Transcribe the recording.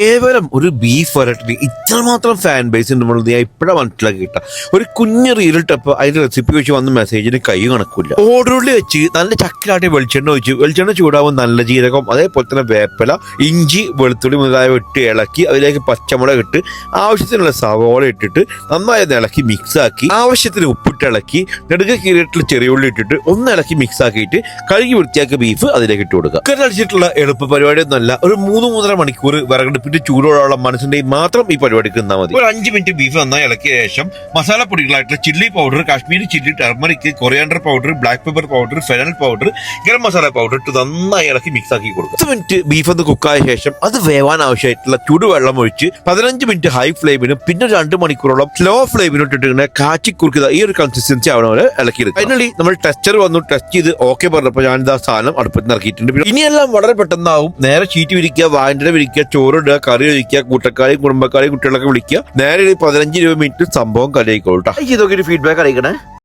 കേവലം ഒരു ബീഫ് വരട്ടിന് ഇത്രമാത്രം ഫാൻ ബേസ് ഉണ്ടെന്നുള്ളത് ഞാൻ ഇപ്പോഴാണ് മനസ്സിലാക്കി കിട്ടാം. ഒരു കുഞ്ഞ് റീലിട്ടപ്പോൾ അതിന്റെ റെസിപ്പി വെച്ച് വന്ന മെസ്സേജിന് കൈ കണക്കില്ല. ഓടുള്ളി വെച്ച് നല്ല ചക്കിലാട്ടി വെളിച്ചെണ്ണ ഒഴിച്ച് വെളിച്ചെണ്ണ ചൂടാവും നല്ല ജീരകം അതേപോലെ തന്നെ വേപ്പില, ഇഞ്ചി, വെളുത്തുള്ളി മുതലായ ഇട്ട് ഇളക്കി അതിലേക്ക് പച്ചമുളക് ഇട്ട് ആവശ്യത്തിനുള്ള സവോള ഇട്ടിട്ട് നന്നായി ഇളക്കി മിക്സ് ആക്കി ആവശ്യത്തിന് ഉപ്പിട്ട് ഇളക്കി നെടുക കീറിയിട്ടുള്ള ചെറിയ ഉള്ളി ഇട്ടിട്ട് ഒന്ന് ഇളക്കി മിക്സ് ആക്കിയിട്ട് കഴുകി വൃത്തിയാക്കിയ ബീഫ് അതിലേക്ക് ഇട്ട് കൊടുക്കുക. കുക്കറിൽ അടിച്ചിട്ടുള്ള എളുപ്പ പരിപാടിയൊന്നുമല്ല. ഒരു 3-3.5 മണിക്കൂർ വിറകെടുപ്പിന്റെ ചൂടോടുള്ള മനസ്സിന്റെ മാത്രം ഈ പരിപാടിക്ക് നിന്നാൽ മതി. ഒരു 5 മിനിറ്റ് ബീഫ് നന്നായി ഇളക്കിയ ശേഷം മസാല പൊടികളായിട്ടുള്ള chilli powder, Kashmiri chilli, turmeric, coriander powder, black pepper powder, fennel powder, garam masala powder ഇട്ട് നന്നായി ഇളക്കി മിക്സ് ആക്കി കൊടുക്കും. 10 മിനിറ്റ് ബീഫ് ഒന്ന് കുക്കായ ശേഷം അത് വേവാൻ ആവശ്യമായിട്ടുള്ള ചൂടുവെള്ളം ഒഴിച്ച് 15 മിനിറ്റ് ഹൈ ഫ്ലെയിമിനും പിന്നെ 2 മണിക്കൂറോളം സ്ലോ ഫ്ലെയിമിനും ഇട്ടിട്ട് ഇങ്ങനെ കാച്ചി കുറുക്കുക. ഈ ഒരു കൺസിസ്റ്റൻസി ആവണ ഇളക്കിയെടുക്കും. ഫൈനലി നമ്മൾ ടെസ്റ്റർ വന്നു ടെസ്റ്റ് ചെയ്ത് ഓക്കെ പറഞ്ഞപ്പോൾ ഞാൻ ഇതാ സാധനം അടുപ്പത്ത് ഇറക്കിയിട്ടുണ്ട്. ഇനിയെല്ലാം വളരെ പെട്ടെന്നാവും. നേരെ ഷീറ്റ് വിരിക്കുക, വാഴ വിരിക്കുക, ചോറിടുക, കറി ഒഴിക്കുക, കൂട്ടക്കാരെയും കുടുംബക്കാരെയും കുട്ടികളൊക്കെ വിളിക്കുക. നേരെ 15-20 മിനിറ്റ് സംഭവം കലയിക്കോളൂ. ഇതൊക്കെ ഒരു ഫീഡ്ബാക്ക് അറിയിക്കണേ.